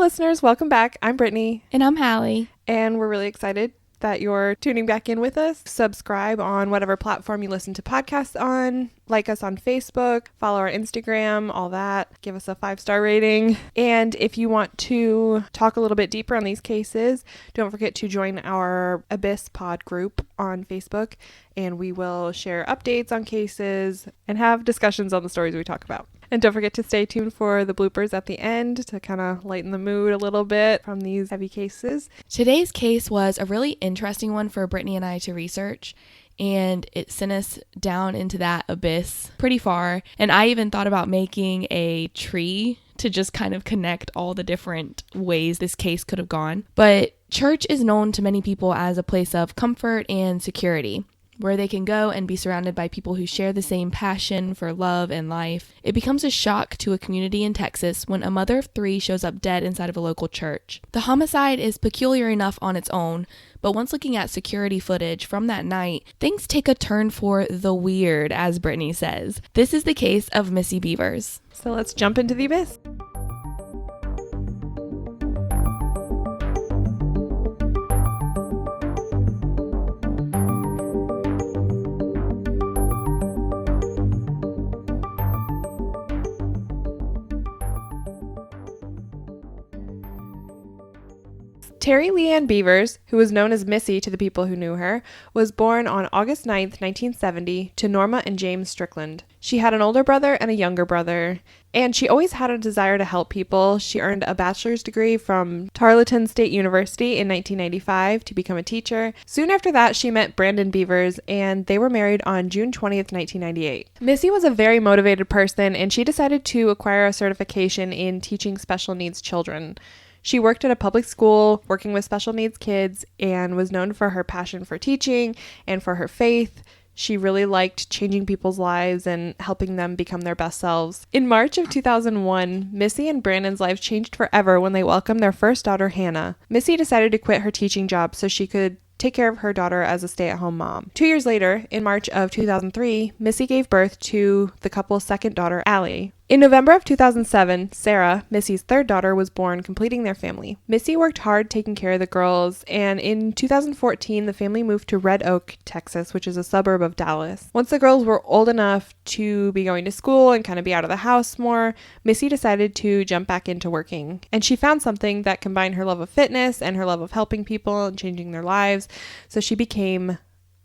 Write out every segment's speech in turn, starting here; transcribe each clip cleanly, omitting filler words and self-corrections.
listeners, welcome back. I'm Brittany. And I'm Hallie. And we're really excited that you're tuning back in with us. Subscribe on whatever platform you listen to podcasts on. Like us on Facebook. Follow our Instagram, all that. Give us a 5-star rating. And if you want to talk a little bit deeper on these cases, don't forget to join our Abyss Pod group on Facebook. And we will share updates on cases and have discussions on the stories we talk about. And don't forget to stay tuned for the bloopers at the end to kind of lighten the mood a little bit from these heavy cases. Today's case was a really interesting one for Brittany and I to research, and it sent us down into that abyss pretty far. And I even thought about making a tree to just kind of connect all the different ways this case could have gone. But church is known to many people as a place of comfort and security, where they can go and be surrounded by people who share the same passion for love and life. It becomes a shock to a community in Texas when a mother of 3 shows up dead inside of a local church. The homicide is peculiar enough on its own, but once looking at security footage from that night, things take a turn for the weird, as Brittany says. This is the case of Missy Bevers. So let's jump into the abyss. Terry Leanne Bevers, who was known as Missy to the people who knew her, was born on August 9th, 1970, to Norma and James Strickland. She had an older brother and a younger brother, and she always had a desire to help people. She earned a bachelor's degree from Tarleton State University in 1995 to become a teacher. Soon after that, she met Brandon Bevers, and they were married on June 20th, 1998. Missy was a very motivated person, and she decided to acquire a certification in teaching special needs children. She worked at a public school working with special needs kids and was known for her passion for teaching and for her faith. She really liked changing people's lives and helping them become their best selves. In March of 2001, Missy and Brandon's lives changed forever when they welcomed their first daughter, Hannah. Missy decided to quit her teaching job so she could take care of her daughter as a stay-at-home mom. 2 years later, in March of 2003, Missy gave birth to the couple's second daughter, Hallie. In November of 2007, Sarah, Missy's third daughter, was born, completing their family. Missy worked hard taking care of the girls, and in 2014, the family moved to Red Oak, Texas, which is a suburb of Dallas. Once the girls were old enough to be going to school and kind of be out of the house more, Missy decided to jump back into working. And she found something that combined her love of fitness and her love of helping people and changing their lives, so she became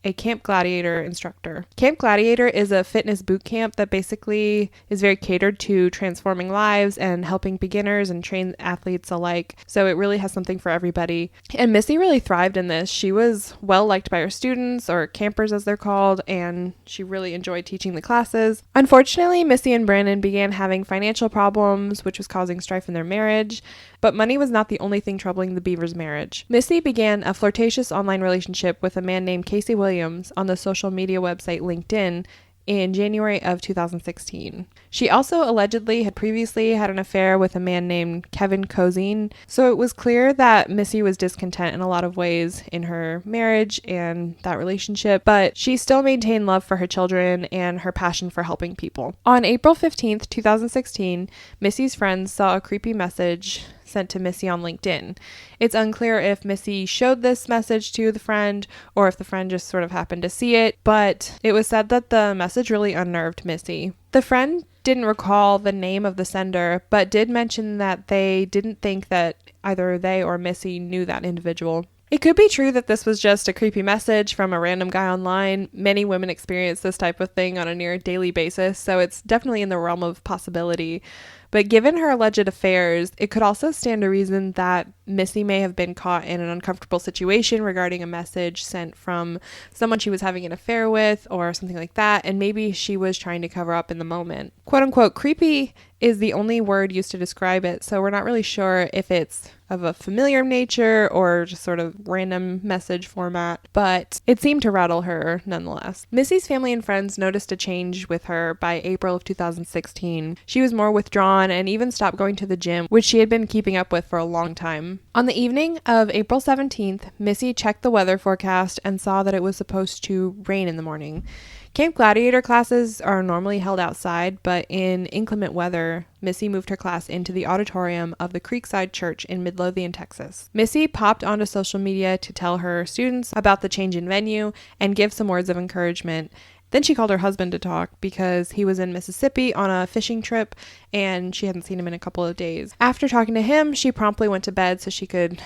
a Camp Gladiator instructor. Camp Gladiator is a fitness boot camp that basically is very catered to transforming lives and helping beginners and trained athletes alike. So it really has something for everybody. And Missy really thrived in this. She was well liked by her students, or campers as they're called, and she really enjoyed teaching the classes. Unfortunately, Missy and Brandon began having financial problems, which was causing strife in their marriage. But money was not the only thing troubling the Bevers' marriage. Missy began a flirtatious online relationship with a man named Casey Williams on the social media website LinkedIn in January of 2016. She also allegedly had previously had an affair with a man named Kevin Cozine, so it was clear that Missy was discontent in a lot of ways in her marriage and that relationship, but she still maintained love for her children and her passion for helping people. On April 15th, 2016, Missy's friends saw a creepy message sent to Missy on LinkedIn. It's unclear if Missy showed this message to the friend or if the friend just sort of happened to see it, but it was said that the message really unnerved Missy. The friend didn't recall the name of the sender, but did mention that they didn't think that either they or Missy knew that individual. It could be true that this was just a creepy message from a random guy online. Many women experience this type of thing on a near daily basis, so it's definitely in the realm of possibility. But given her alleged affairs, it could also stand to reason that Missy may have been caught in an uncomfortable situation regarding a message sent from someone she was having an affair with or something like that, and maybe she was trying to cover up in the moment. Quote unquote, creepy is the only word used to describe it, so we're not really sure if it's of a familiar nature or just sort of random message format, but it seemed to rattle her nonetheless. Missy's family and friends noticed a change with her by April of 2016. She was more withdrawn and even stopped going to the gym, which she had been keeping up with for a long time. On the evening of April 17th, Missy checked the weather forecast and saw that it was supposed to rain in the morning. Camp Gladiator classes are normally held outside, but in inclement weather, Missy moved her class into the auditorium of the Creekside Church in Midlothian, Texas. Missy popped onto social media to tell her students about the change in venue and give some words of encouragement. Then she called her husband to talk because he was in Mississippi on a fishing trip and she hadn't seen him in a couple of days. After talking to him, she promptly went to bed so she could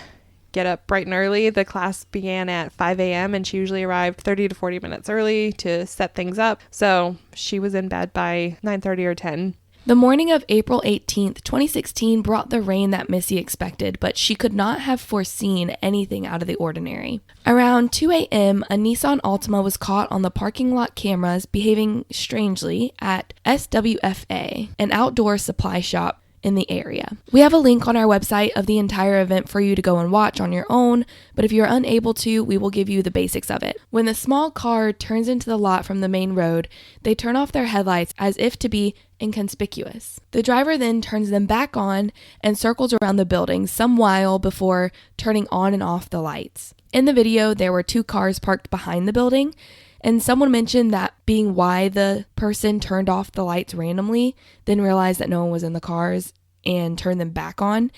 get up bright and early. The class began at 5 a.m. and she usually arrived 30 to 40 minutes early to set things up. So she was in bed by 9:30 or 10. The morning of April 18th, 2016 brought the rain that Missy expected, but she could not have foreseen anything out of the ordinary. Around 2 a.m., a Nissan Altima was caught on the parking lot cameras behaving strangely at SWFA, an outdoor supply shop in the area. We have a link on our website of the entire event for you to go and watch on your own, but if you're unable to, we will give you the basics of it. When the small car turns into the lot from the main road, they turn off their headlights as if to be inconspicuous. The driver then turns them back on and circles around the building some while before turning on and off the lights. In the video, there were 2 cars parked behind the building, and someone mentioned that being why the person turned off the lights randomly, then realized that no one was in the cars and turned them back on.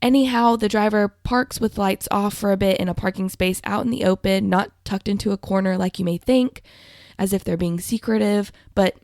Anyhow, the driver parks with lights off for a bit in a parking space out in the open, not tucked into a corner like you may think, as if they're being secretive, but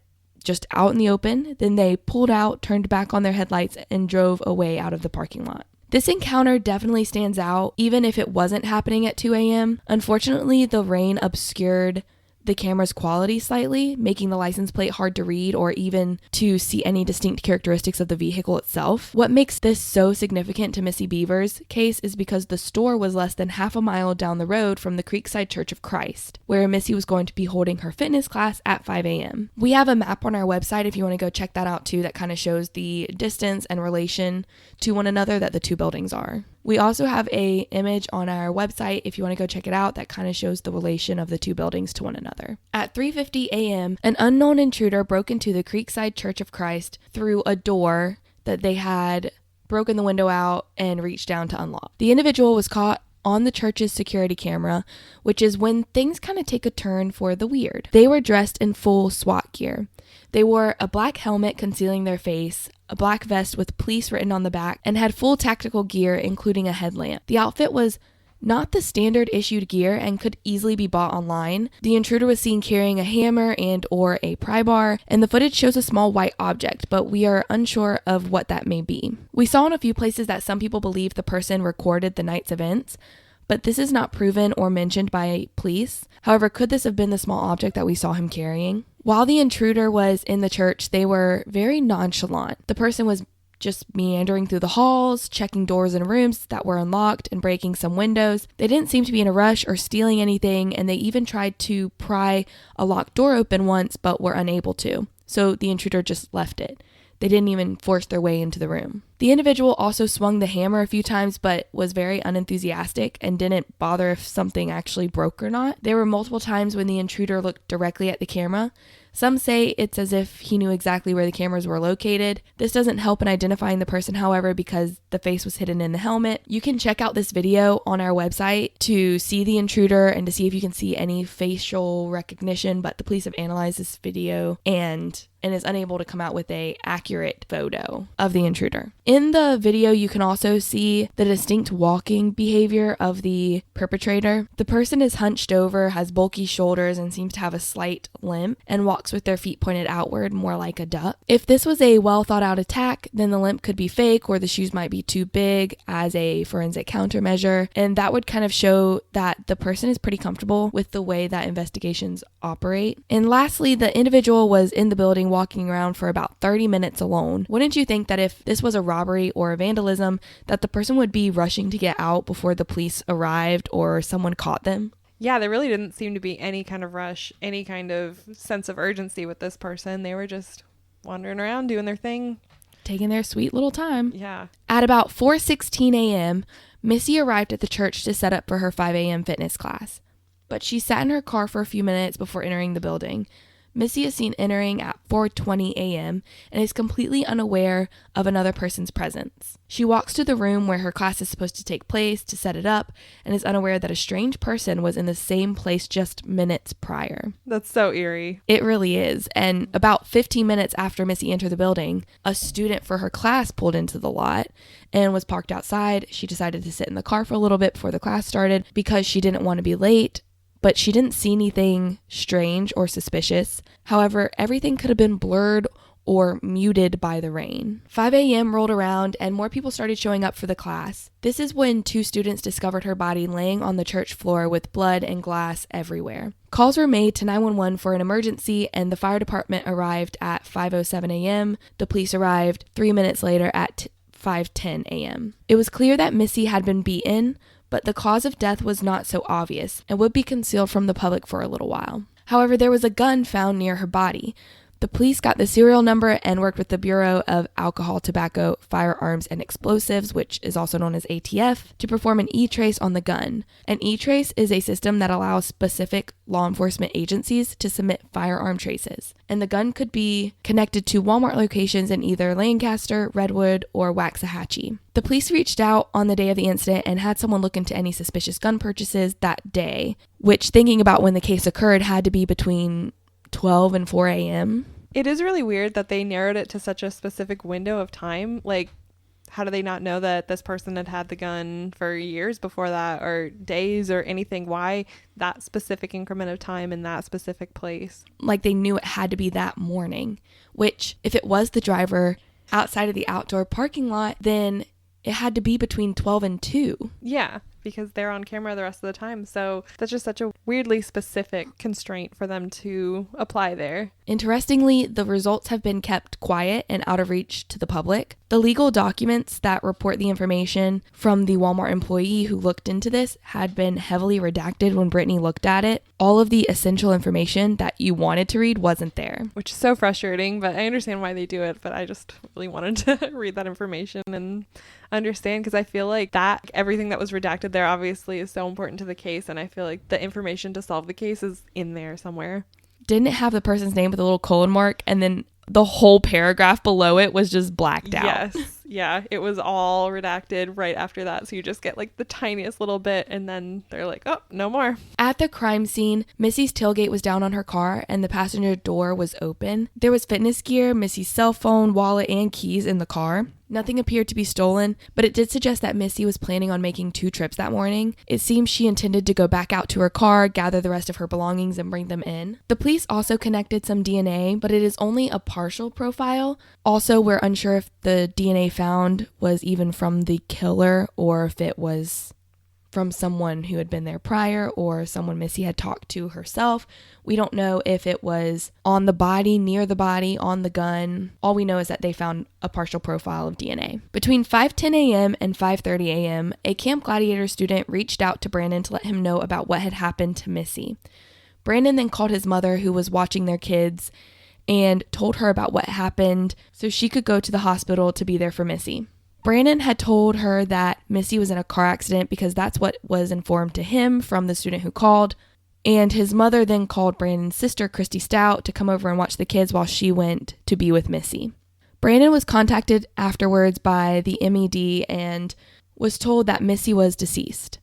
just out in the open. Then they pulled out, turned back on their headlights, and drove away out of the parking lot. This encounter definitely stands out, even if it wasn't happening at 2 a.m. Unfortunately, the rain obscured the camera's quality slightly, making the license plate hard to read or even to see any distinct characteristics of the vehicle itself. What makes this so significant to Missy Bevers' case is because the store was less than half a mile down the road from the Creekside Church of Christ, where Missy was going to be holding her fitness class at 5 a.m. We have a map on our website if you want to go check that out too, that kind of shows the distance and relation to one another that the 2 buildings are. We also have a image on our website if you want to go check it out that kind of shows the relation of the 2 buildings to one another. At 3:50 a.m., an unknown intruder broke into the Creekside Church of Christ through a door that they had broken the window out and reached down to unlock. The individual was caught on the church's security camera, which is when things kind of take a turn for the weird. They were dressed in full SWAT gear. They wore a black helmet concealing their face, a black vest with police written on the back, and had full tactical gear, including a headlamp. The outfit was not the standard issued gear and could easily be bought online. The intruder was seen carrying a hammer and or a pry bar, and the footage shows a small white object, but we are unsure of what that may be. We saw in a few places that some people believe the person recorded the night's events, but this is not proven or mentioned by police. However, could this have been the small object that we saw him carrying? While the intruder was in the church, they were very nonchalant. The person was just meandering through the halls, checking doors and rooms that were unlocked and breaking some windows. They didn't seem to be in a rush or stealing anything, and they even tried to pry a locked door open once but were unable to. So the intruder just left it. They didn't even force their way into the room. The individual also swung the hammer a few times but was very unenthusiastic and didn't bother if something actually broke or not. There were multiple times when the intruder looked directly at the camera. Some say it's as if he knew exactly where the cameras were located. This doesn't help in identifying the person, however, because the face was hidden in the helmet. You can check out this video on our website to see the intruder and to see if you can see any facial recognition, but the police have analyzed this video and is unable to come out with an accurate photo of the intruder. In the video, you can also see the distinct walking behavior of the perpetrator. The person is hunched over, has bulky shoulders, and seems to have a slight limp, and walks with their feet pointed outward, more like a duck. If this was a well thought out attack, then the limp could be fake, or the shoes might be too big as a forensic countermeasure, and that would kind of show that the person is pretty comfortable with the way that investigations operate. And lastly, the individual was in the building walking around for about 30 minutes alone. Wouldn't you think that if this was a robbery or a vandalism, that the person would be rushing to get out before the police arrived or someone caught them? Yeah, there really didn't seem to be any kind of rush, any kind of sense of urgency with this person. They were just wandering around doing their thing. Taking their sweet little time. Yeah. At about 4:16 a.m., Missy arrived at the church to set up for her 5 a.m. fitness class. But she sat in her car for a few minutes before entering the building. Missy is seen entering at 4:20 a.m. and is completely unaware of another person's presence. She walks to the room where her class is supposed to take place to set it up and is unaware that a strange person was in the same place just minutes prior. That's so eerie. It really is. And about 15 minutes after Missy entered the building, a student for her class pulled into the lot and was parked outside. She decided to sit in the car for a little bit before the class started because she didn't want to be late, but she didn't see anything strange or suspicious. However, everything could have been blurred or muted by the rain. 5 a.m. rolled around and more people started showing up for the class. This is when 2 students discovered her body laying on the church floor with blood and glass everywhere. Calls were made to 911 for an emergency and the fire department arrived at 5:07 a.m. The police arrived 3 minutes later at 5:10 a.m. It was clear that Missy had been beaten, but the cause of death was not so obvious and would be concealed from the public for a little while. However, there was a gun found near her body. The police got the serial number and worked with the Bureau of Alcohol, Tobacco, Firearms, and Explosives, which is also known as ATF, to perform an e-trace on the gun. An e-trace is a system that allows specific law enforcement agencies to submit firearm traces, and the gun could be connected to Walmart locations in either Lancaster, Redwood, or Waxahachie. The police reached out on the day of the incident and had someone look into any suspicious gun purchases that day, which, thinking about when the case occurred, had to be between 12 and 4 a.m. It is really weird that they narrowed it to such a specific window of time. Like, how do they not know that this person had had the gun for years before that, or days, or anything? Why that specific increment of time in that specific place? Like, they knew it had to be that morning, which if it was the driver outside of the outdoor parking lot, then it had to be between 12 and 2. Yeah, because they're on camera the rest of the time. So that's just such a weirdly specific constraint for them to apply there. Interestingly, the results have been kept quiet and out of reach to the public. The legal documents that report the information from the Walmart employee who looked into this had been heavily redacted when Brittany looked at it. All of the essential information that you wanted to read wasn't there. Which is so frustrating, but I understand why they do it. But I just really wanted to read that information and understand, because I feel like that everything that was redacted there obviously is so important to the case, and I feel like the information to solve the case is in there somewhere. Didn't it have the person's name with a little colon mark, and then the whole paragraph below it was just blacked out? Yes. Yeah, it was all redacted right after that. So you just get like the tiniest little bit, and then they're like, oh, no more. At the crime scene, Missy's tailgate was down on her car and the passenger door was open. There was fitness gear, Missy's cell phone, wallet, and keys in the car. Nothing appeared to be stolen, but it did suggest that Missy was planning on making 2 trips that morning. It seems she intended to go back out to her car, gather the rest of her belongings, and bring them in. The police also connected some DNA, but it is only a partial profile. Also, we're unsure if the DNA found was even from the killer or if it was from someone who had been there prior or someone Missy had talked to herself. We don't know if it was on the body, near the body, on the gun. All we know is that they found a partial profile of DNA. Between 5:10 a.m. and 5:30 a.m., a Camp Gladiator student reached out to Brandon to let him know about what had happened to Missy. Brandon then called his mother, who was watching their kids, and told her about what happened so she could go to the hospital to be there for Missy. Brandon had told her that Missy was in a car accident because that's what was informed to him from the student who called. And his mother then called Brandon's sister, Christy Stout, to come over and watch the kids while she went to be with Missy. Brandon was contacted afterwards by the MED and was told that Missy was deceased.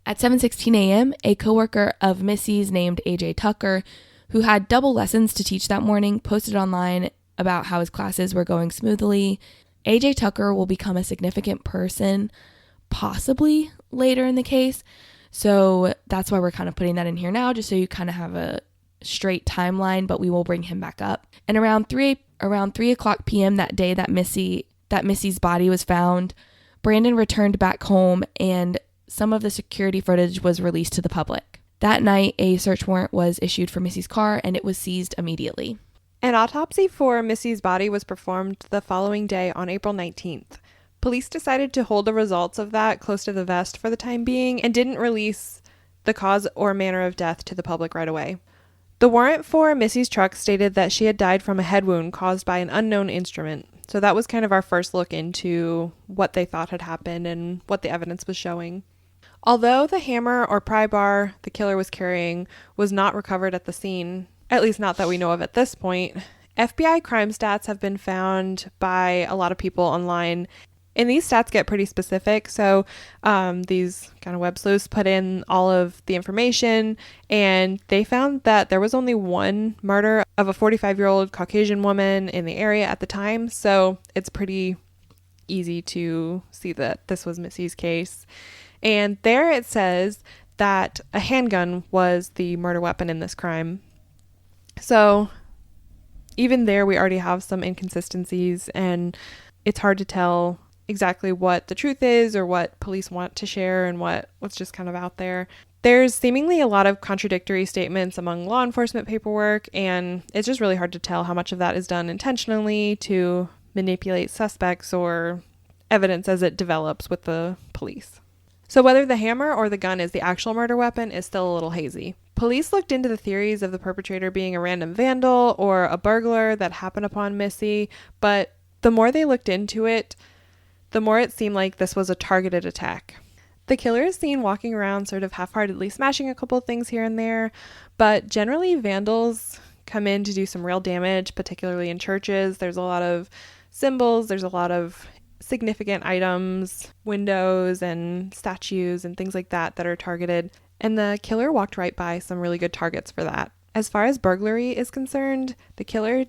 At 7:16 a.m., a coworker of Missy's named AJ Tucker, who had double lessons to teach that morning, posted online about how his classes were going smoothly. AJ Tucker will become a significant person possibly later in the case. So that's why we're kind of putting that in here now, just so you kind of have a straight timeline, but we will bring him back up. And around 3 o'clock p.m. that day that Missy's body was found, Brandon returned back home and some of the security footage was released to the public. That night, a search warrant was issued for Missy's car and it was seized immediately. An autopsy for Missy's body was performed the following day on April 19th. Police decided to hold the results of that close to the vest for the time being and didn't release the cause or manner of death to the public right away. The warrant for Missy's truck stated that she had died from a head wound caused by an unknown instrument. So that was kind of our first look into what they thought had happened and what the evidence was showing. Although the hammer or pry bar the killer was carrying was not recovered at the scene, at least not that we know of at this point. FBI crime stats have been found by a lot of people online, and these stats get pretty specific. So these kind of web sleuths put in all of the information, and they found that there was only one murder of a 45-year-old Caucasian woman in the area at the time. So it's pretty easy to see that this was Missy's case. And there it says that a handgun was the murder weapon in this crime. So even there, we already have some inconsistencies, and it's hard to tell exactly what the truth is or what police want to share and what's just kind of out there. There's seemingly a lot of contradictory statements among law enforcement paperwork, and it's just really hard to tell how much of that is done intentionally to manipulate suspects or evidence as it develops with the police. So whether the hammer or the gun is the actual murder weapon is still a little hazy. Police looked into the theories of the perpetrator being a random vandal or a burglar that happened upon Missy, but the more they looked into it, the more it seemed like this was a targeted attack. The killer is seen walking around sort of half-heartedly smashing a couple things here and there, but generally vandals come in to do some real damage, particularly in churches. There's a lot of symbols, there's a lot of significant items, windows and statues and things like that are targeted, and the killer walked right by some really good targets for that. As far as burglary is concerned, the killer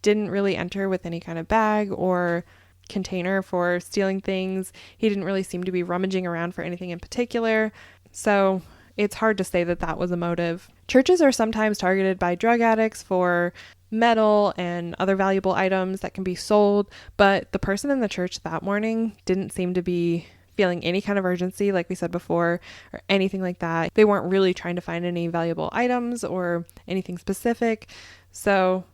didn't really enter with any kind of bag or container for stealing things. He didn't really seem to be rummaging around for anything in particular, so it's hard to say that that was a motive. Churches are sometimes targeted by drug addicts for metal and other valuable items that can be sold, but the person in the church that morning didn't seem to be feeling any kind of urgency, like we said before, or anything like that. They weren't really trying to find any valuable items or anything specific, so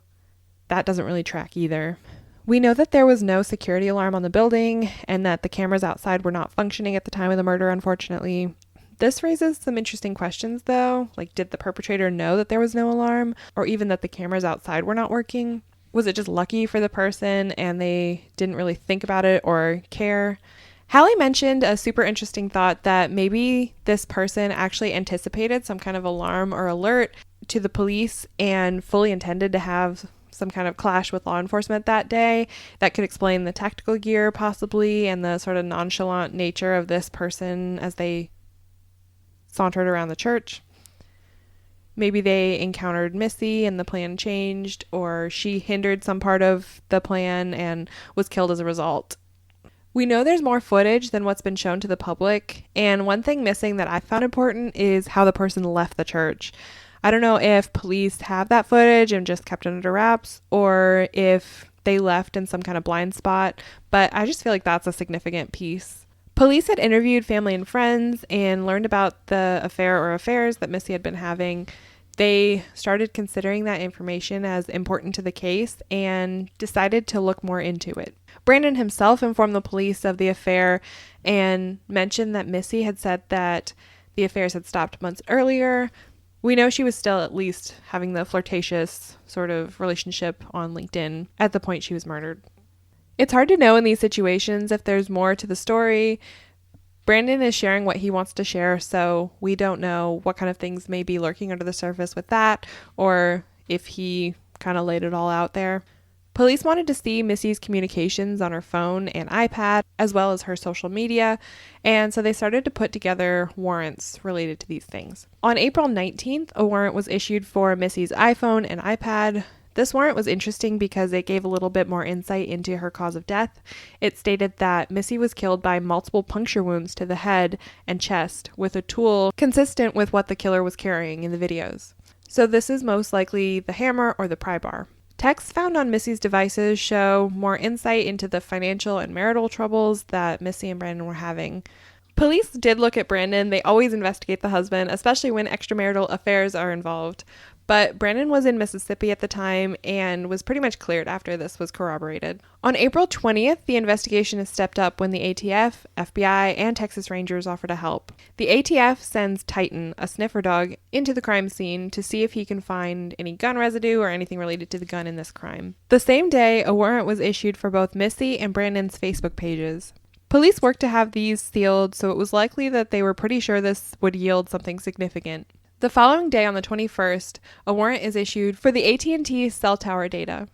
that doesn't really track either. We know that there was no security alarm on the building and that the cameras outside were not functioning at the time of the murder, unfortunately. This raises some interesting questions, though. Like, did the perpetrator know that there was no alarm, or even that the cameras outside were not working? Was it just lucky for the person and they didn't really think about it or care? Hallie mentioned a super interesting thought that maybe this person actually anticipated some kind of alarm or alert to the police and fully intended to have some kind of clash with law enforcement that day. That could explain the tactical gear possibly and the sort of nonchalant nature of this person as they sauntered around the church. Maybe they encountered Missy and the plan changed, or she hindered some part of the plan and was killed as a result. We know there's more footage than what's been shown to the public, and one thing missing that I found important is how the person left the church. I don't know if police have that footage and just kept it under wraps, or if they left in some kind of blind spot, but I just feel like that's a significant piece. Police had interviewed family and friends and learned about the affair or affairs that Missy had been having. They started considering that information as important to the case and decided to look more into it. Brandon himself informed the police of the affair and mentioned that Missy had said that the affairs had stopped months earlier. We know she was still at least having the flirtatious sort of relationship on LinkedIn at the point she was murdered. It's hard to know in these situations if there's more to the story. Brandon is sharing what he wants to share, so we don't know what kind of things may be lurking under the surface with that, or if he kind of laid it all out there. Police wanted to see Missy's communications on her phone and iPad, as well as her social media, and so they started to put together warrants related to these things. On April 19th, a warrant was issued for Missy's iPhone and iPad. This warrant was interesting because it gave a little bit more insight into her cause of death. It stated that Missy was killed by multiple puncture wounds to the head and chest with a tool consistent with what the killer was carrying in the videos. So this is most likely the hammer or the pry bar. Texts found on Missy's devices show more insight into the financial and marital troubles that Missy and Brandon were having. Police did look at Brandon. They always investigate the husband, especially when extramarital affairs are involved. But Brandon was in Mississippi at the time and was pretty much cleared after this was corroborated. On April 20th, the investigation is stepped up when the ATF, FBI, and Texas Rangers offer to help. The ATF sends Titan, a sniffer dog, into the crime scene to see if he can find any gun residue or anything related to the gun in this crime. The same day, a warrant was issued for both Missy and Brandon's Facebook pages. Police worked to have these sealed, so it was likely that they were pretty sure this would yield something significant. The following day, on the 21st, a warrant is issued for the AT&T cell tower data.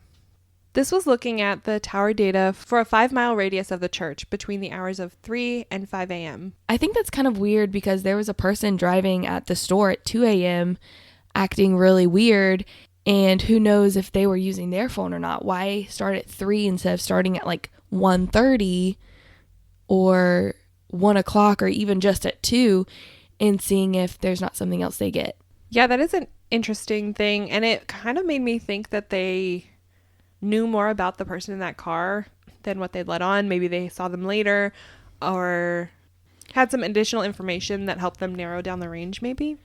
This was looking at the tower data for a 5-mile radius of the church between the hours of 3 and 5 a.m. I think that's kind of weird because there was a person driving at the store at 2 a.m. acting really weird, and who knows if they were using their phone or not. Why start at 3 instead of starting at like 1:30 or 1 o'clock or even just at 2 and seeing if there's not something else they get? Yeah, that is an interesting thing, and it kind of made me think that they knew more about the person in that car than what they let on. Maybe they saw them later or had some additional information that helped them narrow down the range, maybe.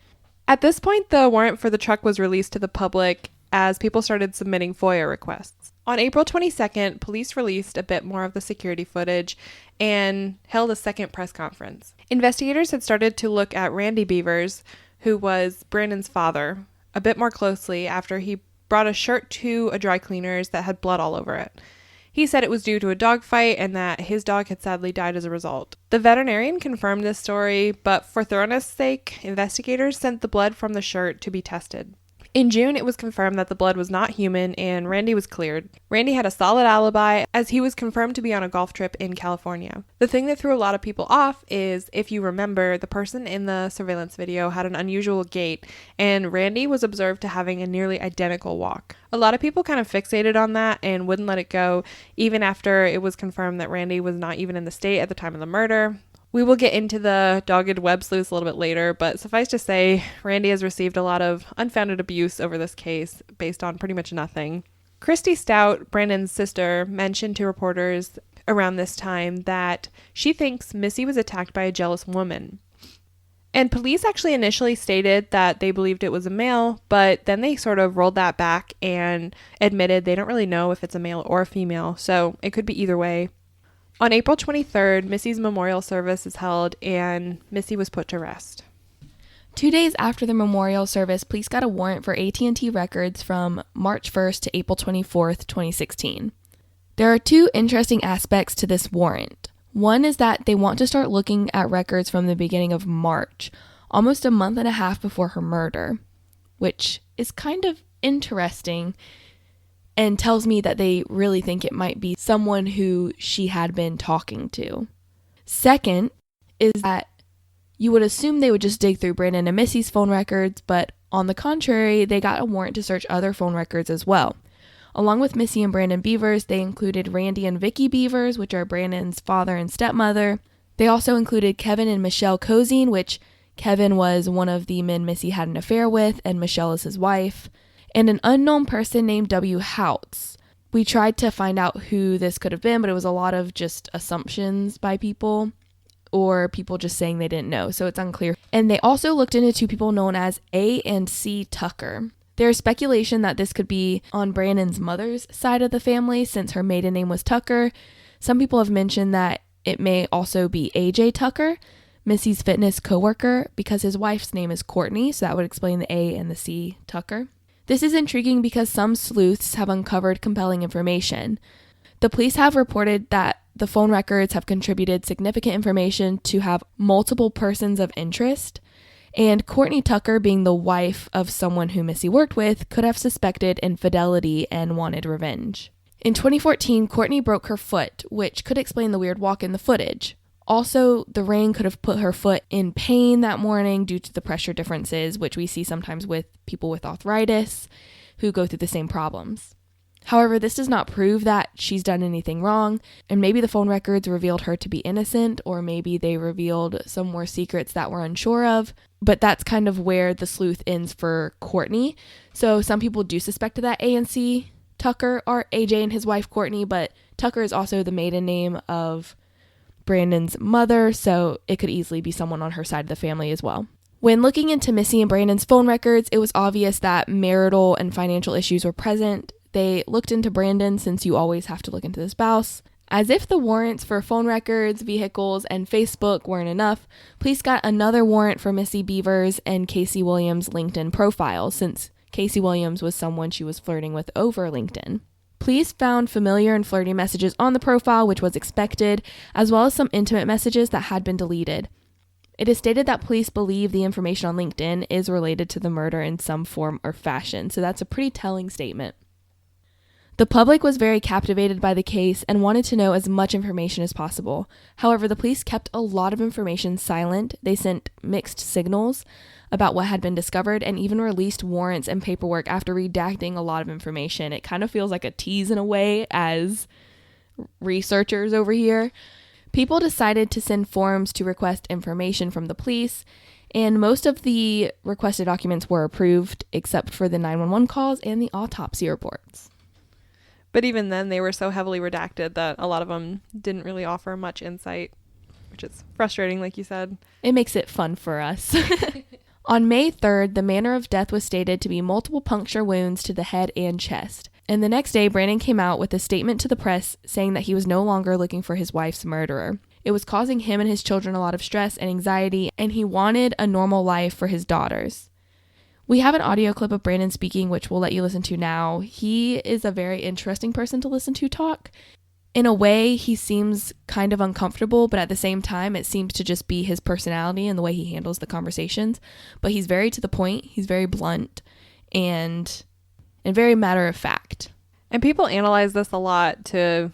At this point, the warrant for the truck was released to the public as people started submitting FOIA requests. On April 22nd, police released a bit more of the security footage and held a second press conference. Investigators had started to look at Randy Bevers, who was Brandon's father, a bit more closely after he brought a shirt to a dry cleaner's that had blood all over it. He said it was due to a dog fight and that his dog had sadly died as a result. The veterinarian confirmed this story, but for thoroughness' sake, investigators sent the blood from the shirt to be tested. In June, it was confirmed that the blood was not human and Randy was cleared. Randy had a solid alibi as he was confirmed to be on a golf trip in California. The thing that threw a lot of people off is, if you remember, the person in the surveillance video had an unusual gait and Randy was observed to having a nearly identical walk. A lot of people kind of fixated on that and wouldn't let it go, even after it was confirmed that Randy was not even in the state at the time of the murder. We will get into the dogged web sleuths a little bit later, but suffice to say, Randy has received a lot of unfounded abuse over this case based on pretty much nothing. Christy Stout, Brandon's sister, mentioned to reporters around this time that she thinks Missy was attacked by a jealous woman. And police actually initially stated that they believed it was a male, but then they sort of rolled that back and admitted they don't really know if it's a male or a female, so it could be either way. On April 23rd, Missy's memorial service is held and Missy was put to rest. 2 days after the memorial service, police got a warrant for AT&T records from March 1st to April 24th, 2016. There are two interesting aspects to this warrant. One is that they want to start looking at records from the beginning of March, almost a month and a half before her murder, which is kind of interesting and tells me that they really think it might be someone who she had been talking to. Second is that you would assume they would just dig through Brandon and Missy's phone records, but on the contrary, they got a warrant to search other phone records as well. Along with Missy and Brandon Bevers, they included Randy and Vicky Bevers, which are Brandon's father and stepmother. They also included Kevin and Michelle Cozine, which Kevin was one of the men Missy had an affair with, and Michelle is his wife, and an unknown person named W. Houts. We tried to find out who this could have been, but it was a lot of just assumptions by people, or people just saying they didn't know, so it's unclear. And they also looked into two people known as A and C Tucker. There's speculation that this could be on Brandon's mother's side of the family, since her maiden name was Tucker. Some people have mentioned that it may also be AJ Tucker, Missy's fitness coworker, because his wife's name is Courtney, so that would explain the A and the C Tucker. This is intriguing because some sleuths have uncovered compelling information. The police have reported that the phone records have contributed significant information to have multiple persons of interest, and Courtney Tucker, being the wife of someone who Missy worked with, could have suspected infidelity and wanted revenge. In 2014, Courtney broke her foot, which could explain the weird walk in the footage. Also, the rain could have put her foot in pain that morning due to the pressure differences, which we see sometimes with people with arthritis who go through the same problems. However, this does not prove that she's done anything wrong, and maybe the phone records revealed her to be innocent, or maybe they revealed some more secrets that we're unsure of, but that's kind of where the sleuth ends for Courtney. So some people do suspect that A and C Tucker are AJ and his wife Courtney, but Tucker is also the maiden name of Brandon's mother, so it could easily be someone on her side of the family as well. When looking into Missy and Brandon's phone records, it was obvious that marital and financial issues were present. They looked into Brandon, since you always have to look into the spouse. As if the warrants for phone records, vehicles, and Facebook weren't enough, police got another warrant for Missy Bevers and Casey Williams' LinkedIn profiles, since Casey Williams was someone she was flirting with over LinkedIn. Police found familiar and flirty messages on the profile, which was expected, as well as some intimate messages that had been deleted. It is stated that police believe the information on LinkedIn is related to the murder in some form or fashion, so that's a pretty telling statement. The public was very captivated by the case and wanted to know as much information as possible. However, the police kept a lot of information silent. They sent mixed signals about what had been discovered and even released warrants and paperwork after redacting a lot of information. It kind of feels like a tease in a way as researchers over here. People decided to send forms to request information from the police, and most of the requested documents were approved except for the 911 calls and the autopsy reports. But even then, they were so heavily redacted that a lot of them didn't really offer much insight, which is frustrating, like you said. It makes it fun for us. On May 3rd, the manner of death was stated to be multiple puncture wounds to the head and chest. And the next day, Brandon came out with a statement to the press saying that he was no longer looking for his wife's murderer. It was causing him and his children a lot of stress and anxiety, and he wanted a normal life for his daughters. We have an audio clip of Brandon speaking, which we'll let you listen to now. He is a very interesting person to listen to talk. In a way, he seems kind of uncomfortable, but at the same time, it seems to just be his personality and the way he handles the conversations. But he's very to the point, he's very blunt, and very matter of fact. And people analyze this a lot to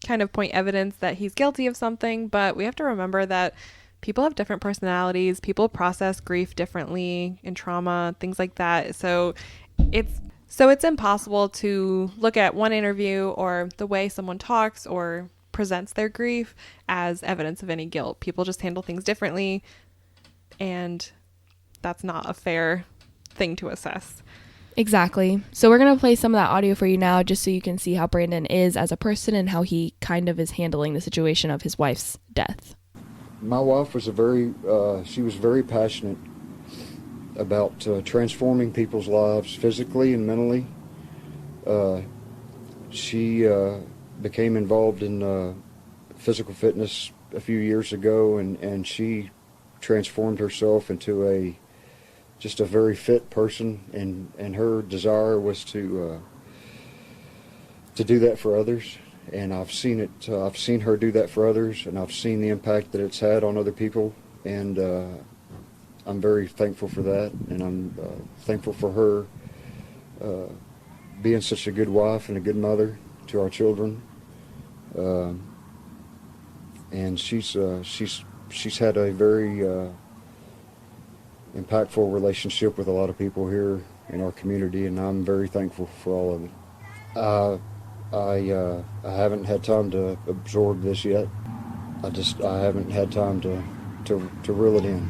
kind of point evidence that he's guilty of something, but we have to remember that people have different personalities. People process grief differently and trauma, things like that. So it's impossible to look at one interview or the way someone talks or presents their grief as evidence of any guilt. People just handle things differently, and that's not a fair thing to assess. Exactly. So we're going to play some of that audio for you now just so you can see how Brandon is as a person and how he kind of is handling the situation of his wife's death. My wife was she was very passionate about transforming people's lives physically and mentally. She became involved in physical fitness a few years ago, and she transformed herself into just a very fit person, and her desire was to do that for others. And I've seen it. I've seen her do that for others, and I've seen the impact that it's had on other people. And I'm very thankful for that, and I'm thankful for her being such a good wife and a good mother to our children. And she's had a very impactful relationship with a lot of people here in our community, and I'm very thankful for all of it. I haven't had time to absorb this yet. I haven't had time to reel it in.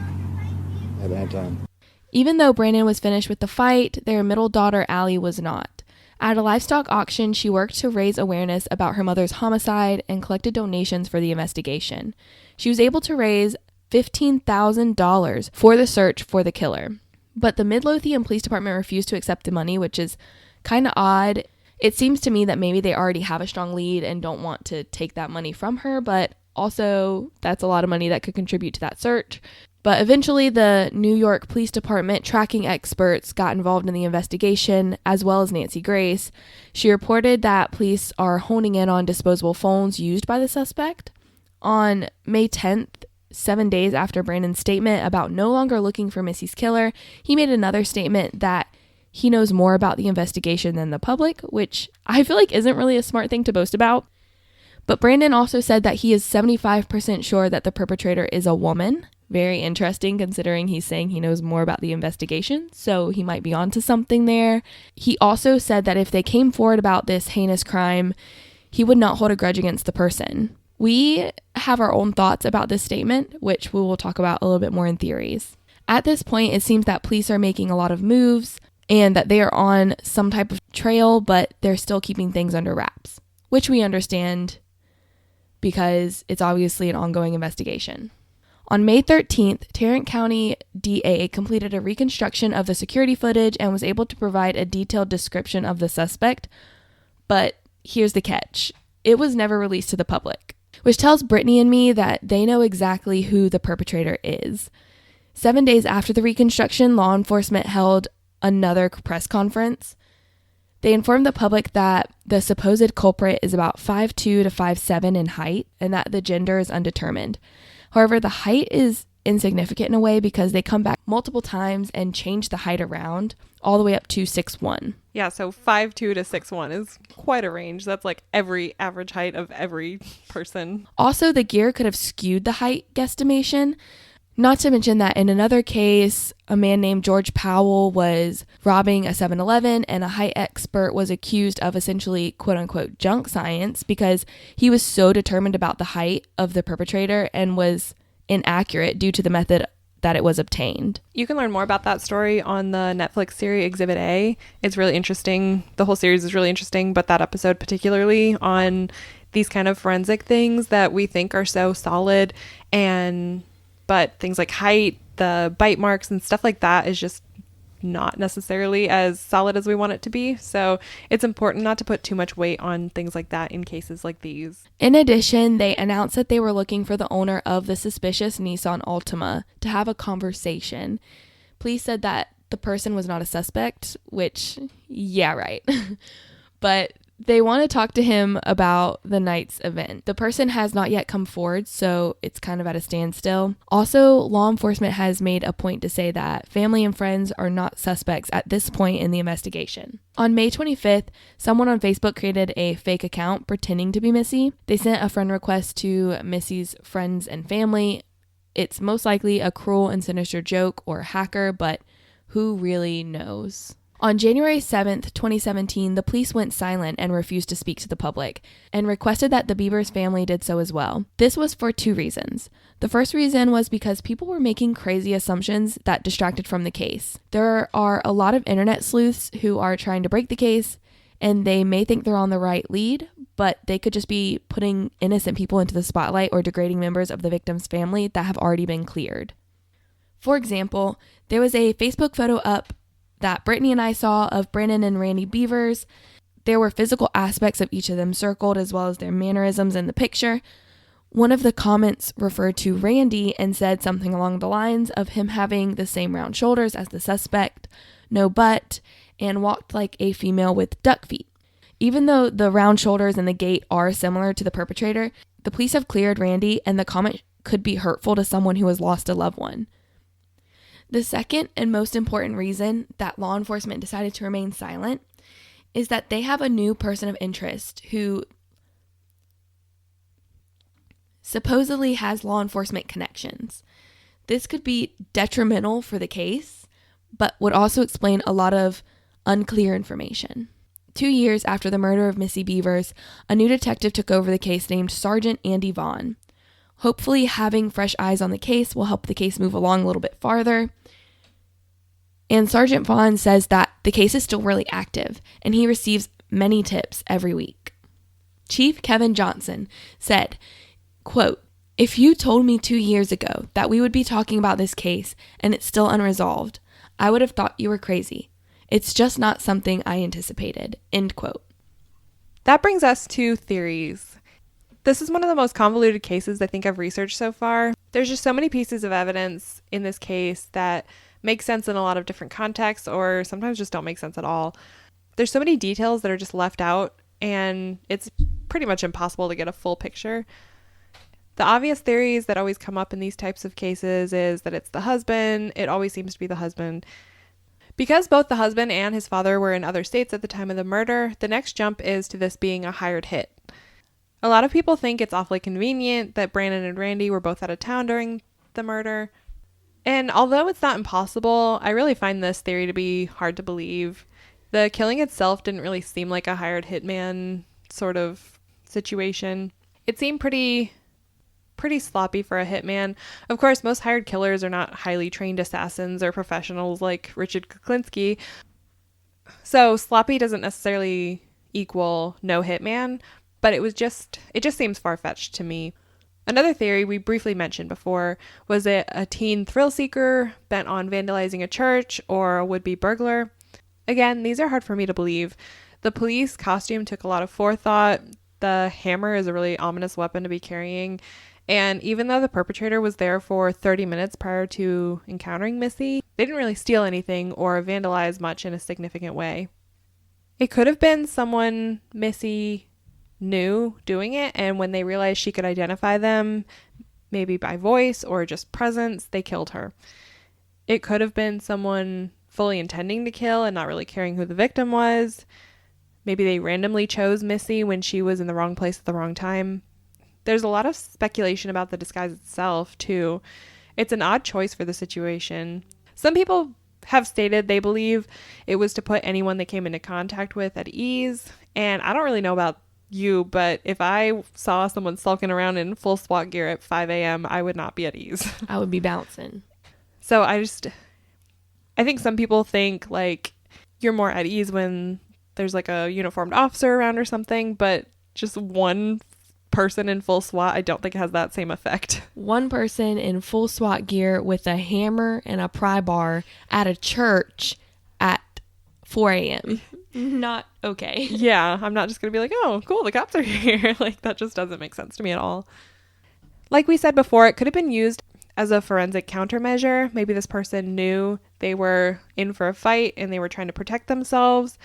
I haven't had time. Even though Brandon was finished with the fight, their middle daughter, Hallie, was not. At a livestock auction, she worked to raise awareness about her mother's homicide and collected donations for the investigation. She was able to raise $15,000 for the search for the killer. But the Midlothian Police Department refused to accept the money, which is kind of odd. It seems to me that maybe they already have a strong lead and don't want to take that money from her, but also that's a lot of money that could contribute to that search. But eventually the New York Police Department tracking experts got involved in the investigation, as well as Nancy Grace. She reported that police are honing in on disposable phones used by the suspect. On May 10th, 7 days after Brandon's statement about no longer looking for Missy's killer, he made another statement that he knows more about the investigation than the public, which I feel like isn't really a smart thing to boast about. But Brandon also said that he is 75% sure that the perpetrator is a woman. Very interesting considering he's saying he knows more about the investigation, so he might be onto something there. He also said that if they came forward about this heinous crime, he would not hold a grudge against the person. We have our own thoughts about this statement, which we will talk about a little bit more in theories. At this point, it seems that police are making a lot of moves and that they are on some type of trail, but they're still keeping things under wraps, which we understand because it's obviously an ongoing investigation. On May 13th, Tarrant County DA completed a reconstruction of the security footage and was able to provide a detailed description of the suspect. But here's the catch. It was never released to the public, which tells Brittany and me that they know exactly who the perpetrator is. 7 days after the reconstruction, law enforcement held another press conference. They informed the public that the supposed culprit is about 5'2" to 5'7" in height and that the gender is undetermined. However, the height is insignificant in a way because they come back multiple times and change the height around all the way up to 6'1". Yeah, so 5'2" to 6'1" is quite a range. That's like every average height of every person. Also, the gear could have skewed the height guesstimation. Not to mention that in another case, a man named George Powell was robbing a 7-Eleven, and a height expert was accused of essentially quote-unquote junk science because he was so determined about the height of the perpetrator and was inaccurate due to the method that it was obtained. You can learn more about that story on the Netflix series Exhibit A. It's really interesting. The whole series is really interesting, but that episode particularly on these kind of forensic things that we think are so solid, but things like height, the bite marks and stuff like that is just not necessarily as solid as we want it to be. So it's important not to put too much weight on things like that in cases like these. In addition, they announced that they were looking for the owner of the suspicious Nissan Altima to have a conversation. Police said that the person was not a suspect, which, yeah, right. But they want to talk to him about the night's event. The person has not yet come forward, so it's kind of at a standstill. Also, law enforcement has made a point to say that family and friends are not suspects at this point in the investigation. On May 25th, someone on Facebook created a fake account pretending to be Missy. They sent a friend request to Missy's friends and family. It's most likely a cruel and sinister joke or hacker, but who really knows? On January 7th, 2017, the police went silent and refused to speak to the public and requested that the Bevers family did so as well. This was for two reasons. The first reason was because people were making crazy assumptions that distracted from the case. There are a lot of internet sleuths who are trying to break the case, and they may think they're on the right lead, but they could just be putting innocent people into the spotlight or degrading members of the victim's family that have already been cleared. For example, there was a Facebook photo up that Brittany and I saw of Brandon and Randy Bevers. There were physical aspects of each of them circled as well as their mannerisms in the picture. One of the comments referred to Randy and said something along the lines of him having the same round shoulders as the suspect, no butt, and walked like a female with duck feet. Even though the round shoulders and the gait are similar to the perpetrator, the police have cleared Randy, and the comment could be hurtful to someone who has lost a loved one. The second and most important reason that law enforcement decided to remain silent is that they have a new person of interest who supposedly has law enforcement connections. This could be detrimental for the case, but would also explain a lot of unclear information. 2 years after the murder of Missy Bevers, a new detective took over the case named Sergeant Andy Vaughn. Hopefully, having fresh eyes on the case will help the case move along a little bit farther. And Sergeant Vaughn says that the case is still really active, and he receives many tips every week. Chief Kevin Johnson said, quote, "If you told me 2 years ago that we would be talking about this case and it's still unresolved, I would have thought you were crazy. It's just not something I anticipated." End quote. That brings us to theories. This is one of the most convoluted cases I think I've researched so far. There's just so many pieces of evidence in this case that make sense in a lot of different contexts or sometimes just don't make sense at all. There's so many details that are just left out, and it's pretty much impossible to get a full picture. The obvious theories that always come up in these types of cases is that it's the husband. It always seems to be the husband. Because both the husband and his father were in other states at the time of the murder, the next jump is to this being a hired hit. A lot of people think it's awfully convenient that Brandon and Randy were both out of town during the murder. And although it's not impossible, I really find this theory to be hard to believe. The killing itself didn't really seem like a hired hitman sort of situation. It seemed pretty sloppy for a hitman. Of course, most hired killers are not highly trained assassins or professionals like Richard Kuklinski. So sloppy doesn't necessarily equal no hitman, but it just seems far-fetched to me. Another theory we briefly mentioned before was it a teen thrill seeker bent on vandalizing a church or a would-be burglar. Again, these are hard for me to believe. The police costume took a lot of forethought. The hammer is a really ominous weapon to be carrying. And even though the perpetrator was there for 30 minutes prior to encountering Missy, they didn't really steal anything or vandalize much in a significant way. It could have been someone Missy knew doing it, and when they realized she could identify them, maybe by voice or just presence, they killed her. It could have been someone fully intending to kill and not really caring who the victim was. Maybe they randomly chose Missy when she was in the wrong place at the wrong time. There's a lot of speculation about the disguise itself, too. It's an odd choice for the situation. Some people have stated they believe it was to put anyone they came into contact with at ease. And I don't really know about you, but if I saw someone sulking around in full SWAT gear at 5 a.m., I would not be at ease. I would be bouncing. So I think some people think like you're more at ease when there's like a uniformed officer around or something, but just one person in full SWAT, I don't think it has that same effect. One person in full SWAT gear with a hammer and a pry bar at a church at 4 a.m. Not okay. Yeah, I'm not just going to be like, oh, cool, the cops are here. Like, that just doesn't make sense to me at all. Like we said before, it could have been used as a forensic countermeasure. Maybe this person knew they were in for a fight and they were trying to protect themselves.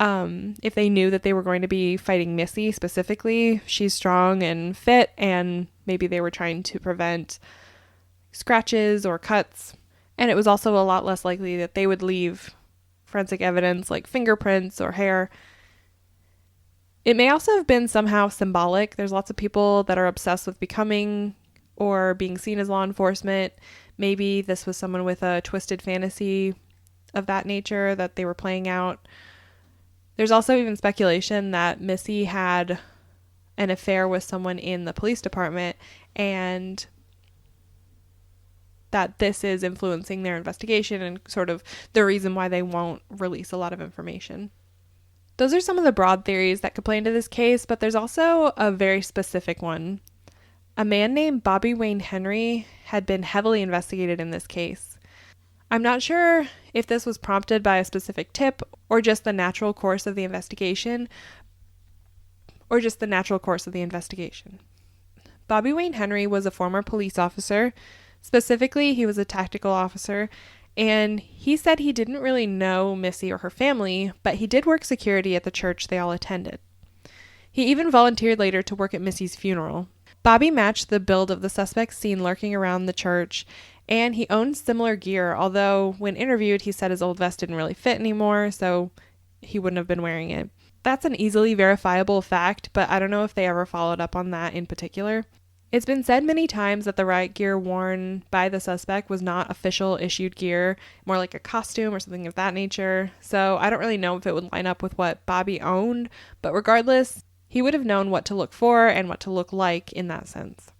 If they knew that they were going to be fighting Missy specifically, she's strong and fit, and maybe they were trying to prevent scratches or cuts. And it was also a lot less likely that they would leave forensic evidence like fingerprints or hair. It may also have been somehow symbolic. There's lots of people that are obsessed with becoming or being seen as law enforcement. Maybe this was someone with a twisted fantasy of that nature that they were playing out. There's also even speculation that Missy had an affair with someone in the police department and that this is influencing their investigation and sort of the reason why they won't release a lot of information. Those are some of the broad theories that could play into this case, but there's also a very specific one. A man named Bobby Wayne Henry had been heavily investigated in this case. I'm not sure if this was prompted by a specific tip or just the natural course of the investigation. Bobby Wayne Henry was a former police officer. Specifically, he was a tactical officer, and he said he didn't really know Missy or her family, but he did work security at the church they all attended. He even volunteered later to work at Missy's funeral. Bobby matched the build of the suspect seen lurking around the church, and he owned similar gear, although when interviewed, he said his old vest didn't really fit anymore, so he wouldn't have been wearing it. That's an easily verifiable fact, but I don't know if they ever followed up on that in particular. It's been said many times that the riot gear worn by the suspect was not official issued gear, more like a costume or something of that nature, so I don't really know if it would line up with what Bobby owned, but regardless, he would have known what to look for and what to look like in that sense.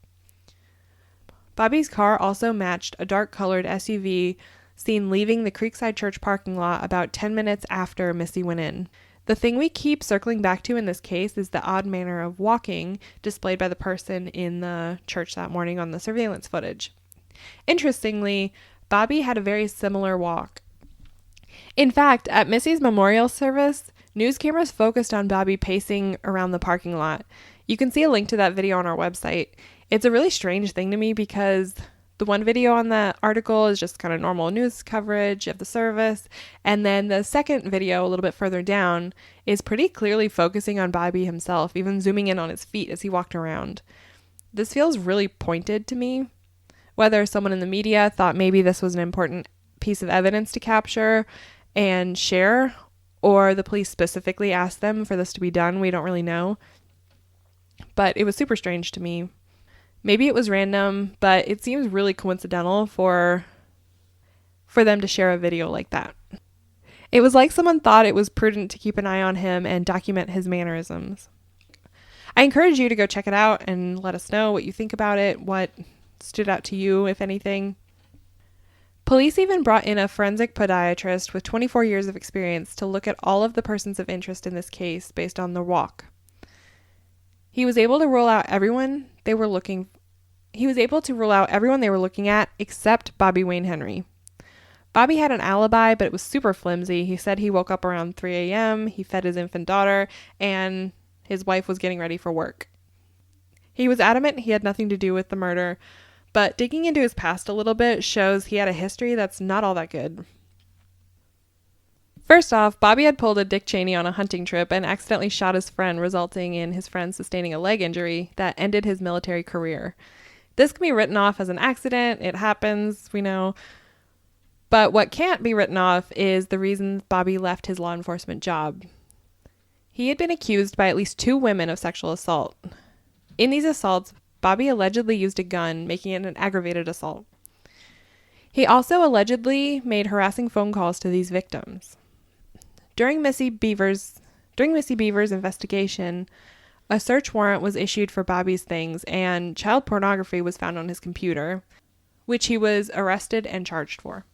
Bobby's car also matched a dark-colored SUV seen leaving the Creekside Church parking lot about 10 minutes after Missy went in. The thing we keep circling back to in this case is the odd manner of walking displayed by the person in the church that morning on the surveillance footage. Interestingly, Bobby had a very similar walk. In fact, at Missy's memorial service, news cameras focused on Bobby pacing around the parking lot. You can see a link to that video on our website. It's a really strange thing to me because the one video on the article is just kind of normal news coverage of the service, and then the second video a little bit further down is pretty clearly focusing on Bobby himself, even zooming in on his feet as he walked around. This feels really pointed to me. Whether someone in the media thought maybe this was an important piece of evidence to capture and share, or the police specifically asked them for this to be done, we don't really know. But it was super strange to me. Maybe it was random, but it seems really coincidental for them to share a video like that. It was like someone thought it was prudent to keep an eye on him and document his mannerisms. I encourage you to go check it out and let us know what you think about it, what stood out to you, if anything. Police even brought in a forensic podiatrist with 24 years of experience to look at all of the persons of interest in this case based on the walk. He was able to rule out everyone they were looking at except Bobby Wayne Henry. Bobby had an alibi, but it was super flimsy. He said he woke up around 3 a.m., he fed his infant daughter, and his wife was getting ready for work. He was adamant he had nothing to do with the murder, but digging into his past a little bit shows he had a history that's not all that good. First off, Bobby had pulled a Dick Cheney on a hunting trip and accidentally shot his friend, resulting in his friend sustaining a leg injury that ended his military career. This can be written off as an accident. It happens, we know. But what can't be written off is the reason Bobby left his law enforcement job. He had been accused by at least 2 women of sexual assault. In these assaults, Bobby allegedly used a gun, making it an aggravated assault. He also allegedly made harassing phone calls to these victims. During Missy Bevers' investigation, a search warrant was issued for Bobby's things, and child pornography was found on his computer, which he was arrested and charged for.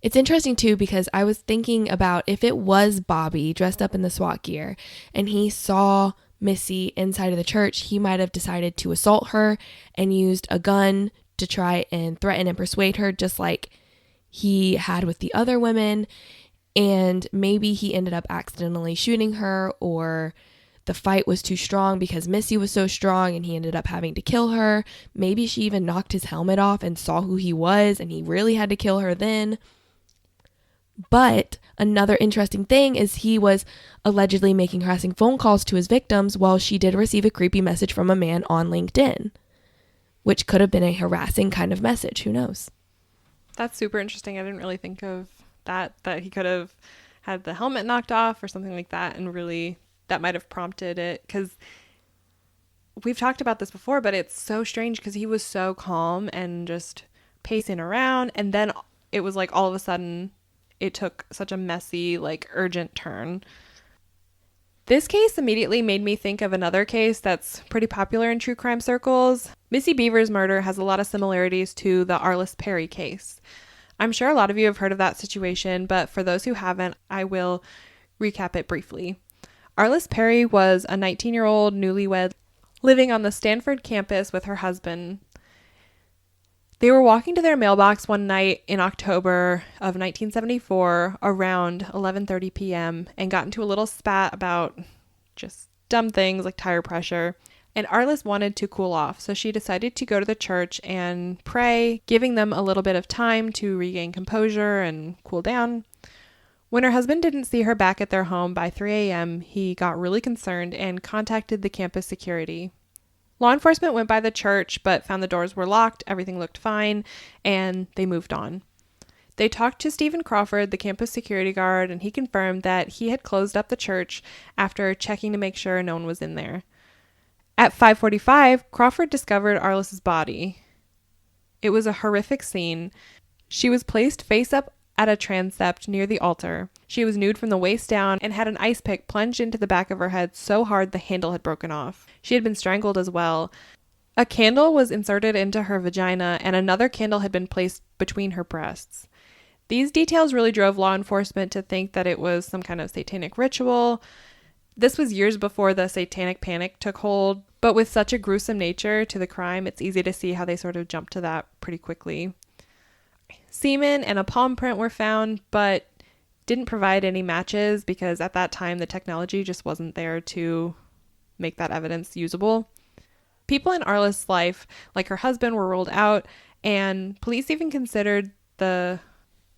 It's interesting, too, because I was thinking about if it was Bobby dressed up in the SWAT gear and he saw Missy inside of the church, he might have decided to assault her and used a gun to try and threaten and persuade her, just like he had with the other women. And maybe he ended up accidentally shooting her, or the fight was too strong because Missy was so strong and he ended up having to kill her. Maybe she even knocked his helmet off and saw who he was and he really had to kill her then. But another interesting thing is he was allegedly making harassing phone calls to his victims while she did receive a creepy message from a man on LinkedIn, which could have been a harassing kind of message. Who knows? That's super interesting. I didn't really think of that he could have had the helmet knocked off or something like that, and really that might have prompted it, because we've talked about this before, but it's so strange because he was so calm and just pacing around, and then it was like all of a sudden it took such a messy, like, urgent turn. This case immediately made me think of another case that's pretty popular in true crime circles. Missy Bevers' murder has a lot of similarities to the Arliss Perry case. I'm sure a lot of you have heard of that situation, but for those who haven't, I will recap it briefly. Arliss Perry was a 19-year-old newlywed living on the Stanford campus with her husband. They were walking to their mailbox one night in October of 1974 around 11:30 p.m. and got into a little spat about just dumb things like tire pressure. And Arliss wanted to cool off, so she decided to go to the church and pray, giving them a little bit of time to regain composure and cool down. When her husband didn't see her back at their home by 3 a.m., he got really concerned and contacted the campus security. Law enforcement went by the church, but found the doors were locked, everything looked fine, and they moved on. They talked to Stephen Crawford, the campus security guard, and he confirmed that he had closed up the church after checking to make sure no one was in there. At 5:45, Crawford discovered Arliss's body. It was a horrific scene. She was placed face up at a transept near the altar. She was nude from the waist down and had an ice pick plunged into the back of her head so hard the handle had broken off. She had been strangled as well. A candle was inserted into her vagina, and another candle had been placed between her breasts. These details really drove law enforcement to think that it was some kind of satanic ritual. This was years before the satanic panic took hold, but with such a gruesome nature to the crime, it's easy to see how they sort of jumped to that pretty quickly. Semen and a palm print were found, but didn't provide any matches because at that time the technology just wasn't there to make that evidence usable. People in Arliss' life, like her husband, were ruled out, and police even considered the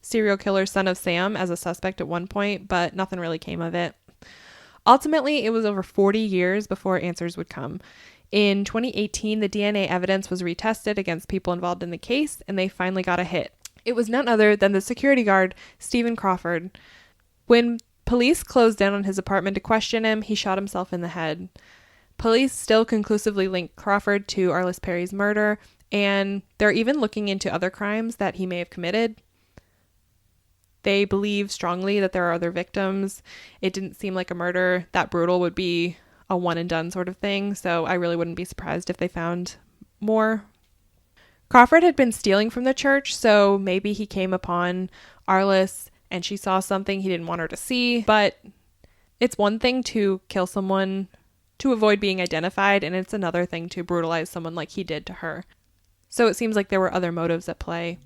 serial killer Son of Sam as a suspect at one point, but nothing really came of it. Ultimately, it was over 40 years before answers would come. In 2018, the DNA evidence was retested against people involved in the case, and they finally got a hit. It was none other than the security guard, Stephen Crawford. When police closed in on his apartment to question him, he shot himself in the head. Police still conclusively linked Crawford to Arliss Perry's murder, and they're even looking into other crimes that he may have committed. They believe strongly that there are other victims. It didn't seem like a murder that brutal would be a one and done sort of thing, so I really wouldn't be surprised if they found more. Crawford had been stealing from the church, so maybe he came upon Arliss and she saw something he didn't want her to see, but it's one thing to kill someone to avoid being identified, and it's another thing to brutalize someone like he did to her. So it seems like there were other motives at play.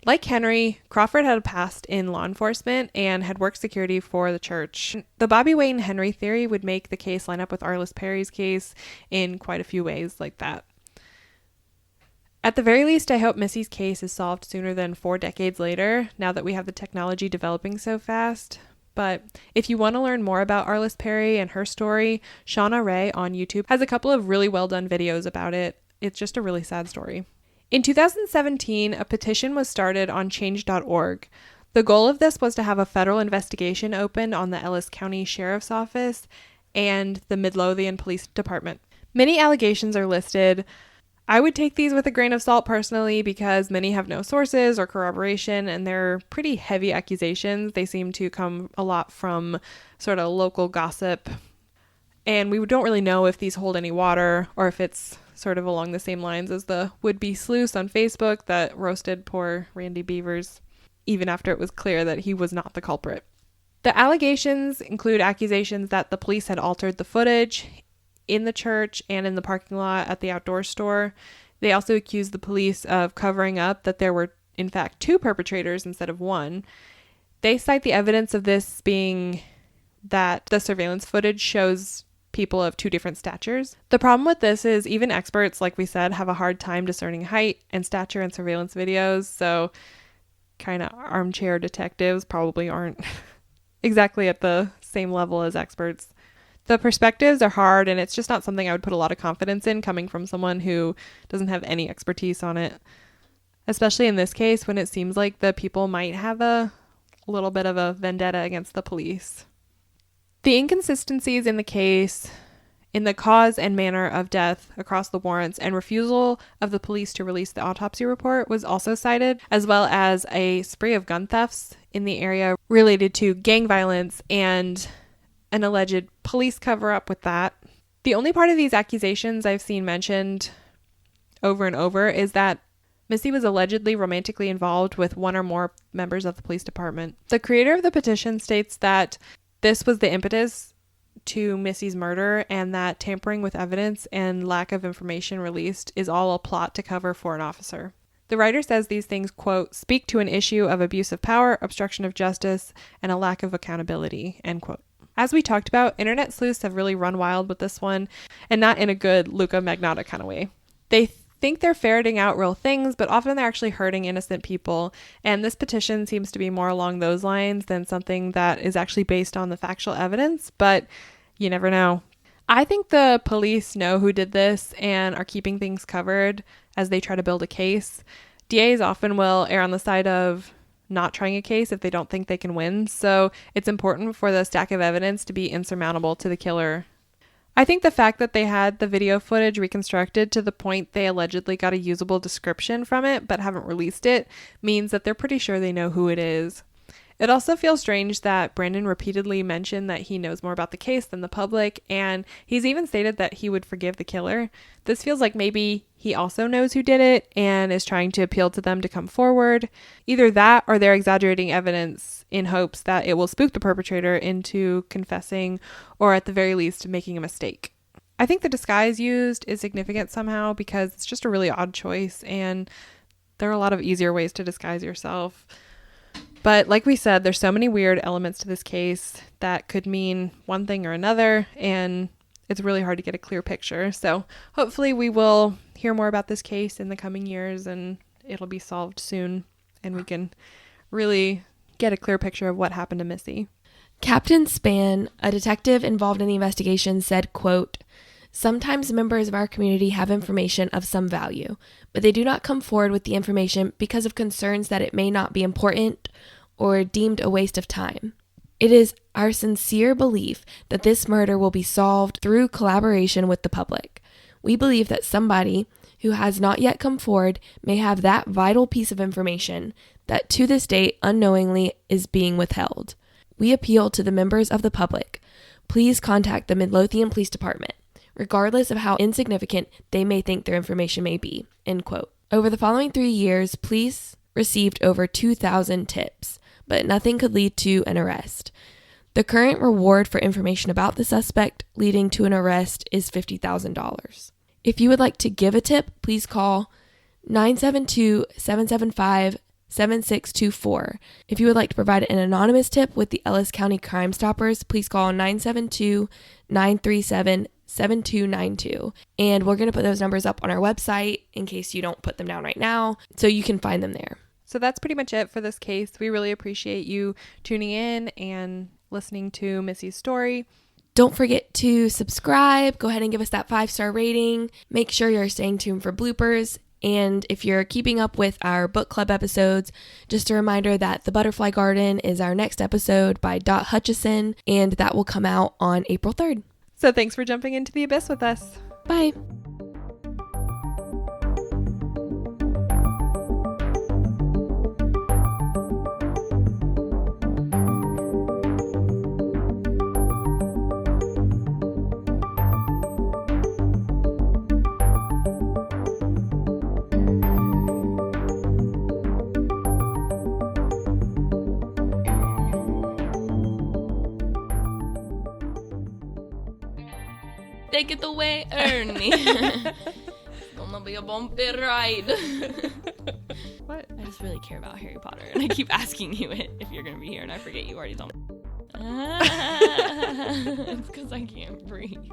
Like Henry, Crawford had a past in law enforcement and had worked security for the church. The Bobby Wayne Henry theory would make the case line up with Arliss Perry's case in quite a few ways like that. At the very least, I hope Missy's case is solved sooner than 4 decades later, now that we have the technology developing so fast. But if you want to learn more about Arliss Perry and her story, Shauna Ray on YouTube has a couple of really well done videos about it. it's just a really sad story. In 2017, a petition was started on change.org. The goal of this was to have a federal investigation opened on the Ellis County Sheriff's Office and the Midlothian Police Department. Many allegations are listed. I would take these with a grain of salt personally because many have no sources or corroboration, and they're pretty heavy accusations. They seem to come a lot from sort of local gossip, and we don't really know if these hold any water or if it's sort of along the same lines as the would-be sleuths on Facebook that roasted poor Randy Bevers, even after it was clear that he was not the culprit. The allegations include accusations that the police had altered the footage in the church and in the parking lot at the outdoor store. They also accused the police of covering up that there were, in fact, 2 perpetrators instead of 1. They cite the evidence of this being that the surveillance footage shows people of 2 different statures. The problem with this is even experts, like we said, have a hard time discerning height and stature in surveillance videos, so kind of armchair detectives probably aren't exactly at the same level as experts. The perspectives are hard, and it's just not something I would put a lot of confidence in coming from someone who doesn't have any expertise on it, especially in this case when it seems like the people might have a little bit of a vendetta against the police. The inconsistencies in the case, in the cause and manner of death across the warrants, and refusal of the police to release the autopsy report was also cited, as well as a spree of gun thefts in the area related to gang violence and an alleged police cover-up with that. The only part of these accusations I've seen mentioned over and over is that Missy was allegedly romantically involved with 1 or more members of the police department. The creator of the petition states that this was the impetus to Missy's murder and that tampering with evidence and lack of information released is all a plot to cover for an officer. The writer says these things, quote, speak to an issue of abuse of power, obstruction of justice, and a lack of accountability, end quote. As we talked about, internet sleuths have really run wild with this one, and not in a good Luca Magnotta kind of way. They think they're ferreting out real things, but often they're actually hurting innocent people, and this petition seems to be more along those lines than something that is actually based on the factual evidence, but you never know. I think the police know who did this and are keeping things covered as they try to build a case. DAs often will err on the side of not trying a case if they don't think they can win, so it's important for the stack of evidence to be insurmountable to the killer. I think the fact that they had the video footage reconstructed to the point they allegedly got a usable description from it but haven't released it means that they're pretty sure they know who it is. It also feels strange that Brandon repeatedly mentioned that he knows more about the case than the public, and he's even stated that he would forgive the killer. This feels like maybe he also knows who did it and is trying to appeal to them to come forward. Either that or they're exaggerating evidence in hopes that it will spook the perpetrator into confessing or at the very least making a mistake. I think the disguise used is significant somehow because it's just a really odd choice and there are a lot of easier ways to disguise yourself. But like we said, there's so many weird elements to this case that could mean one thing or another, and it's really hard to get a clear picture. So hopefully we will hear more about this case in the coming years and it'll be solved soon and we can really get a clear picture of what happened to Missy. Captain Spann, a detective involved in the investigation, said, quote, sometimes members of our community have information of some value, but they do not come forward with the information because of concerns that it may not be important or deemed a waste of time. It is our sincere belief that this murder will be solved through collaboration with the public. We believe that somebody who has not yet come forward may have that vital piece of information that to this date unknowingly is being withheld. We appeal to the members of the public. Please contact the Midlothian Police Department, regardless of how insignificant they may think their information may be, end quote. Over the following 3 years, police received over 2,000 tips, but nothing could lead to an arrest. The current reward for information about the suspect leading to an arrest is $50,000. If you would like to give a tip, please call 972-775-7624. If you would like to provide an anonymous tip with the Ellis County Crime Stoppers, please call 972-937-7292. And we're going to put those numbers up on our website in case you don't put them down right now, so you can find them there. So that's pretty much it for this case. We really appreciate you tuning in and listening to Missy's story. Don't forget to subscribe. Go ahead and give us that 5-star rating. Make sure you're staying tuned for bloopers. And if you're keeping up with our book club episodes, just a reminder that The Butterfly Garden is our next episode by Dot Hutchison, and that will come out on April 3rd. So thanks for jumping into the abyss with us. Bye. Take it away, Ernie. It's gonna be a bumpy ride. What? I just really care about Harry Potter, and I keep asking you it if you're gonna be here, and I forget you already told me. It's because I can't breathe.